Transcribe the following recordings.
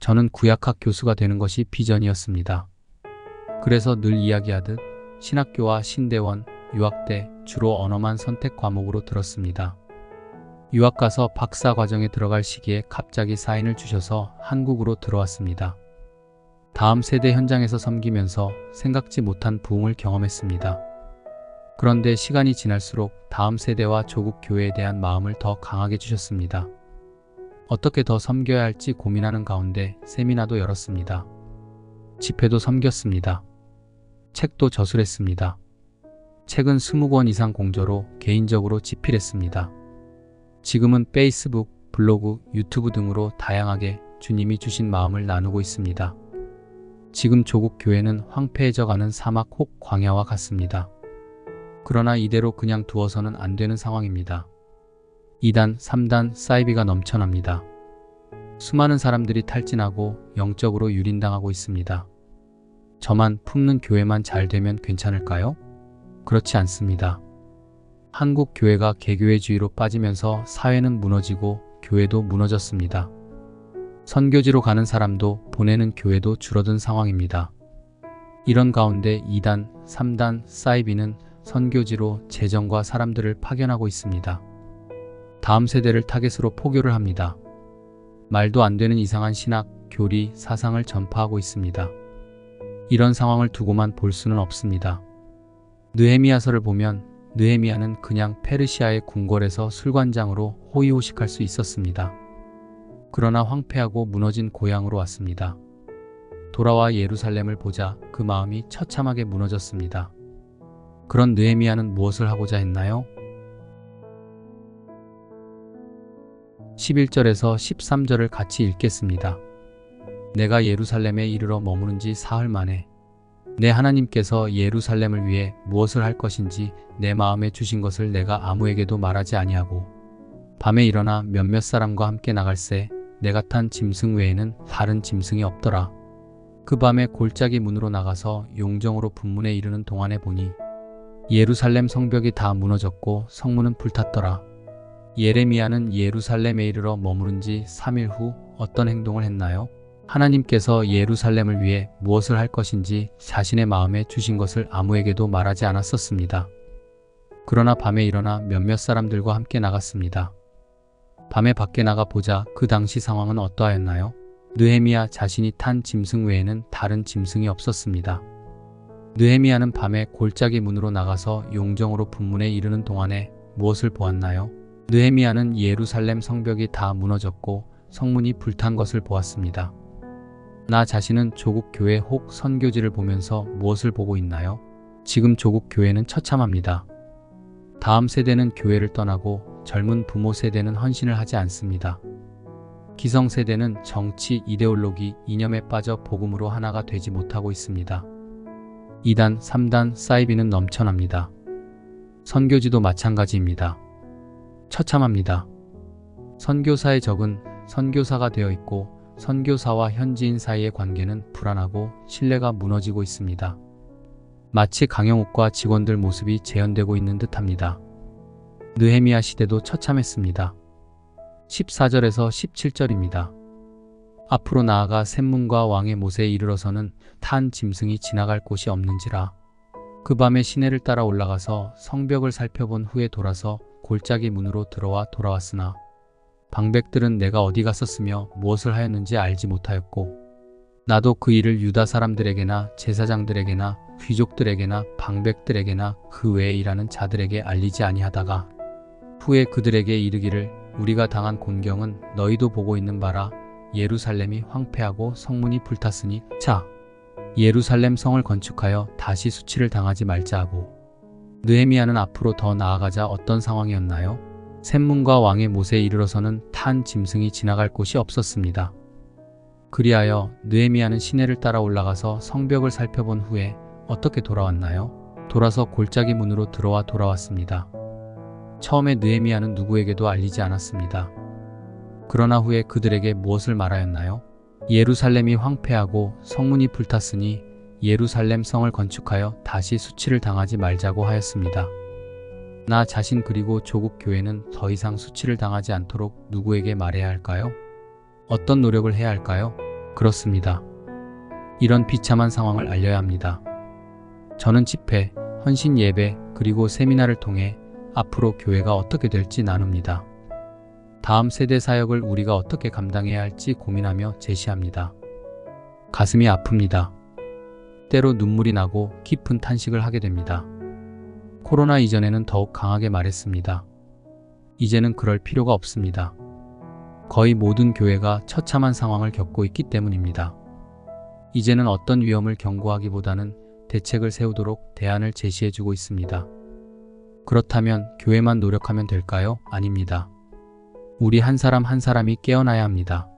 저는 구약학 교수가 되는 것이 비전이었습니다. 그래서 늘 이야기하듯 신학교와 신대원, 유학 때 주로 언어만 선택 과목으로 들었습니다. 유학 가서 박사 과정에 들어갈 시기에 갑자기 사인을 주셔서 한국으로 들어왔습니다. 다음 세대 현장에서 섬기면서 생각지 못한 부흥을 경험했습니다. 그런데 시간이 지날수록 다음 세대와 조국 교회에 대한 마음을 더 강하게 주셨습니다. 어떻게 더 섬겨야 할지 고민하는 가운데 세미나도 열었습니다. 집회도 섬겼습니다. 책도 저술했습니다. 책은 20권 이상 공저로 개인적으로 집필했습니다. 지금은 페이스북, 블로그, 유튜브 등으로 다양하게 주님이 주신 마음을 나누고 있습니다. 지금 조국 교회는 황폐해져가는 사막 혹 광야와 같습니다. 그러나 이대로 그냥 두어서는 안 되는 상황입니다. 2단, 3단 사이비가 넘쳐납니다. 수많은 사람들이 탈진하고 영적으로 유린당하고 있습니다. 저만 품는 교회만 잘 되면 괜찮을까요? 그렇지 않습니다. 한국 교회가 개교회주의로 빠지면서 사회는 무너지고 교회도 무너졌습니다. 선교지로 가는 사람도 보내는 교회도 줄어든 상황입니다. 이런 가운데 2단, 3단 사이비는 선교지로 재정과 사람들을 파견하고 있습니다. 다음 세대를 타겟으로 포교를 합니다. 말도 안 되는 이상한 신학, 교리, 사상을 전파하고 있습니다. 이런 상황을 두고만 볼 수는 없습니다. 느헤미야서를 보면 느헤미야는 그냥 페르시아의 궁궐에서 술관장으로 호의호식할 수 있었습니다. 그러나 황폐하고 무너진 고향으로 왔습니다. 돌아와 예루살렘을 보자 그 마음이 처참하게 무너졌습니다. 그런 느헤미야는 무엇을 하고자 했나요? 11절에서 13절을 같이 읽겠습니다. 내가 예루살렘에 이르러 머무른 지 사흘 만에 내 하나님께서 예루살렘을 위해 무엇을 할 것인지 내 마음에 주신 것을 내가 아무에게도 말하지 아니하고 밤에 일어나 몇몇 사람과 함께 나갈새 내가 탄 짐승 외에는 다른 짐승이 없더라. 그 밤에 골짜기 문으로 나가서 용정으로 분문에 이르는 동안에 보니 예루살렘 성벽이 다 무너졌고 성문은 불탔더라. 예레미야는 예루살렘에 이르러 머무른 지 3일 후 어떤 행동을 했나요? 하나님께서 예루살렘을 위해 무엇을 할 것인지 자신의 마음에 주신 것을 아무에게도 말하지 않았었습니다. 그러나 밤에 일어나 몇몇 사람들과 함께 나갔습니다. 밤에 밖에 나가 보자 그 당시 상황은 어떠하였나요? 느헤미야 자신이 탄 짐승 외에는 다른 짐승이 없었습니다. 느헤미야는 밤에 골짜기 문으로 나가서 용정으로 분문에 이르는 동안에 무엇을 보았나요? 느헤미야는 예루살렘 성벽이 다 무너졌고 성문이 불탄 것을 보았습니다. 나 자신은 조국 교회 혹 선교지를 보면서 무엇을 보고 있나요? 지금 조국 교회는 처참합니다. 다음 세대는 교회를 떠나고 젊은 부모 세대는 헌신을 하지 않습니다. 기성 세대는 정치, 이데올로기, 이념에 빠져 복음으로 하나가 되지 못하고 있습니다. 2단, 3단 사이비는 넘쳐납니다. 선교지도 마찬가지입니다. 처참합니다. 선교사의 적은 선교사가 되어 있고 선교사와 현지인 사이의 관계는 불안하고 신뢰가 무너지고 있습니다. 마치 강영욱과 직원들 모습이 재현되고 있는 듯합니다. 느헤미야 시대도 처참했습니다. 14절에서 17절입니다. 앞으로 나아가 샘문과 왕의 못에 이르러서는 탄 짐승이 지나갈 곳이 없는지라. 그 밤에 시내를 따라 올라가서 성벽을 살펴본 후에 돌아서 골짜기 문으로 들어와 돌아왔으나 방백들은 내가 어디 갔었으며 무엇을 하였는지 알지 못하였고 나도 그 일을 유다 사람들에게나 제사장들에게나 귀족들에게나 방백들에게나 그 외에 일하는 자들에게 알리지 아니하다가 후에 그들에게 이르기를 우리가 당한 곤경은 너희도 보고 있는 바라. 예루살렘이 황폐하고 성문이 불탔으니 자 예루살렘 성을 건축하여 다시 수치를 당하지 말자 하고. 느헤미야는 앞으로 더 나아가자 어떤 상황이었나요? 샘문과 왕의 못에 이르러서는 탄 짐승이 지나갈 곳이 없었습니다. 그리하여 느헤미야는 시내를 따라 올라가서 성벽을 살펴본 후에 어떻게 돌아왔나요? 돌아서 골짜기 문으로 들어와 돌아왔습니다. 처음에 느헤미야는 누구에게도 알리지 않았습니다. 그러나 후에 그들에게 무엇을 말하였나요? 예루살렘이 황폐하고 성문이 불탔으니 예루살렘 성을 건축하여 다시 수치를 당하지 말자고 하였습니다. 나 자신 그리고 조국 교회는 더 이상 수치를 당하지 않도록 누구에게 말해야 할까요? 어떤 노력을 해야 할까요? 그렇습니다. 이런 비참한 상황을 알려야 합니다. 저는 집회, 헌신 예배, 그리고 세미나를 통해 앞으로 교회가 어떻게 될지 나눕니다. 다음 세대 사역을 우리가 어떻게 감당해야 할지 고민하며 제시합니다. 가슴이 아픕니다. 때로 눈물이 나고 깊은 탄식을 하게 됩니다. 코로나 이전에는 더욱 강하게 말했습니다. 이제는 그럴 필요가 없습니다. 거의 모든 교회가 처참한 상황을 겪고 있기 때문입니다. 이제는 어떤 위험을 경고하기보다는 대책을 세우도록 대안을 제시해주고 있습니다. 그렇다면 교회만 노력하면 될까요? 아닙니다. 우리 한 사람 한 사람이 깨어나야 합니다.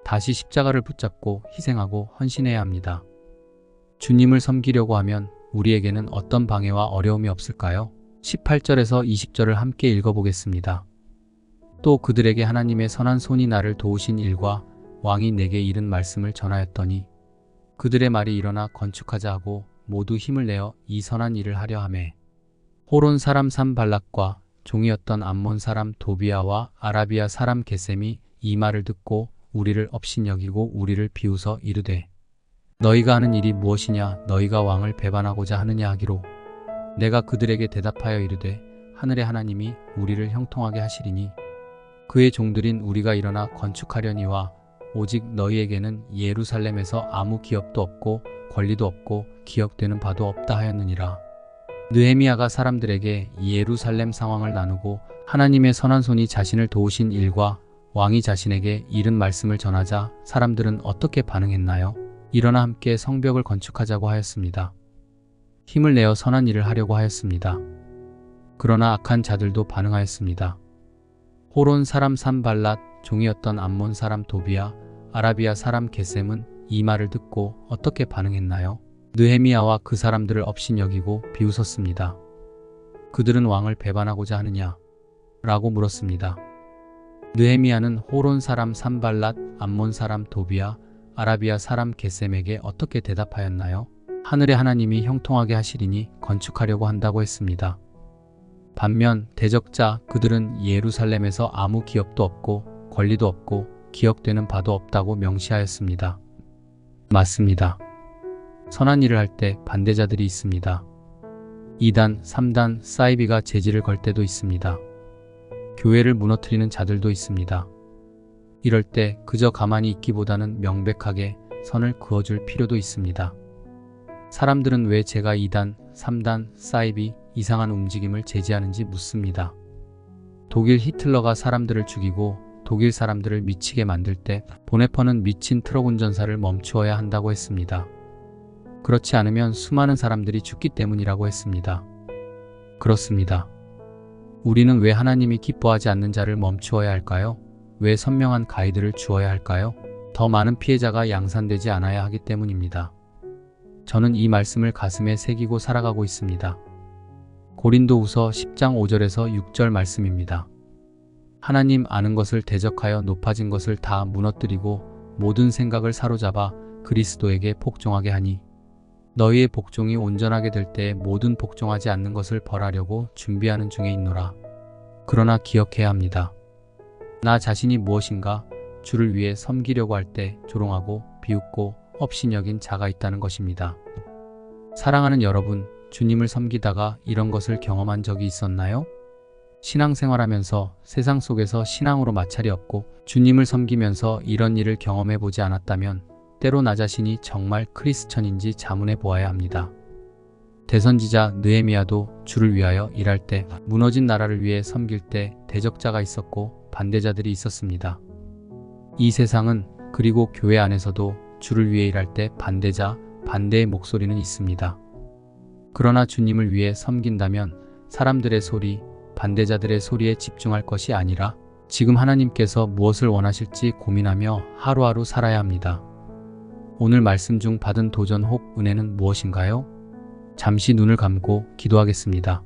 다시 십자가를 붙잡고 희생하고 헌신해야 합니다. 주님을 섬기려고 하면 우리에게는 어떤 방해와 어려움이 없을까요? 18절에서 20절을 함께 읽어보겠습니다. 또 그들에게 하나님의 선한 손이 나를 도우신 일과 왕이 내게 이른 말씀을 전하였더니 그들의 말이 일어나 건축하자 하고 모두 힘을 내어 이 선한 일을 하려 하매 호론 사람 산발락과 종이었던 암몬 사람 도비아와 아라비아 사람 게셈이 이 말을 듣고 우리를 업신여기고 우리를 비웃어 이르되 너희가 하는 일이 무엇이냐 너희가 왕을 배반하고자 하느냐 하기로 내가 그들에게 대답하여 이르되 하늘의 하나님이 우리를 형통하게 하시리니 그의 종들인 우리가 일어나 건축하려니와 오직 너희에게는 예루살렘에서 아무 기업도 없고 권리도 없고 기억되는 바도 없다 하였느니라. 느헤미야가 사람들에게 예루살렘 상황을 나누고 하나님의 선한 손이 자신을 도우신 일과 왕이 자신에게 이른 말씀을 전하자 사람들은 어떻게 반응했나요? 일어나 함께 성벽을 건축하자고 하였습니다. 힘을 내어 선한 일을 하려고 하였습니다. 그러나 악한 자들도 반응하였습니다. 호론 사람 산발랏, 종이었던 암몬 사람 도비아, 아라비아 사람 게셈은 이 말을 듣고 어떻게 반응했나요? 느헤미야와 그 사람들을 업신여기고 비웃었습니다. 그들은 왕을 배반하고자 하느냐? 라고 물었습니다. 느헤미야는 호론 사람 산발랏, 암몬 사람 도비아, 아라비아 사람 게셈에게 어떻게 대답하였나요? 하늘의 하나님이 형통하게 하시리니 건축하려고 한다고 했습니다. 반면 대적자 그들은 예루살렘에서 아무 기업도 없고 권리도 없고 기억되는 바도 없다고 명시하였습니다. 맞습니다. 선한 일을 할 때 반대자들이 있습니다. 2단, 3단, 사이비가 제지를 걸 때도 있습니다. 교회를 무너뜨리는 자들도 있습니다. 이럴 때 그저 가만히 있기보다는 명백하게 선을 그어줄 필요도 있습니다. 사람들은 왜 제가 2단, 3단, 사이비, 이상한 움직임을 제지하는지 묻습니다. 독일 히틀러가 사람들을 죽이고 독일 사람들을 미치게 만들 때 보네퍼는 미친 트럭 운전사를 멈추어야 한다고 했습니다. 그렇지 않으면 수많은 사람들이 죽기 때문이라고 했습니다. 그렇습니다. 우리는 왜 하나님이 기뻐하지 않는 자를 멈추어야 할까요? 왜 선명한 가이드를 주어야 할까요? 더 많은 피해자가 양산되지 않아야 하기 때문입니다. 저는 이 말씀을 가슴에 새기고 살아가고 있습니다. 고린도후서 10장 5절에서 6절 말씀입니다. 하나님 아는 것을 대적하여 높아진 것을 다 무너뜨리고 모든 생각을 사로잡아 그리스도에게 복종하게 하니 너희의 복종이 온전하게 될 때에 모든 복종하지 않는 것을 벌하려고 준비하는 중에 있노라. 그러나 기억해야 합니다. 나 자신이 무엇인가 주를 위해 섬기려고 할 때 조롱하고 비웃고 업신여긴 자가 있다는 것입니다. 사랑하는 여러분, 주님을 섬기다가 이런 것을 경험한 적이 있었나요? 신앙생활하면서 세상 속에서 신앙으로 마찰이 없고 주님을 섬기면서 이런 일을 경험해 보지 않았다면 때로 나 자신이 정말 크리스천인지 자문해 보아야 합니다. 대선지자 느헤미야도 주를 위하여 일할 때 무너진 나라를 위해 섬길 때 대적자가 있었고 반대자들이 있었습니다. 이 세상은 그리고 교회 안에서도 주를 위해 일할 때 반대자, 반대의 목소리는 있습니다. 그러나 주님을 위해 섬긴다면 사람들의 소리, 반대자들의 소리에 집중할 것이 아니라 지금 하나님께서 무엇을 원하실지 고민하며 하루하루 살아야 합니다. 오늘 말씀 중 받은 도전 혹 은혜는 무엇인가요? 잠시 눈을 감고 기도하겠습니다.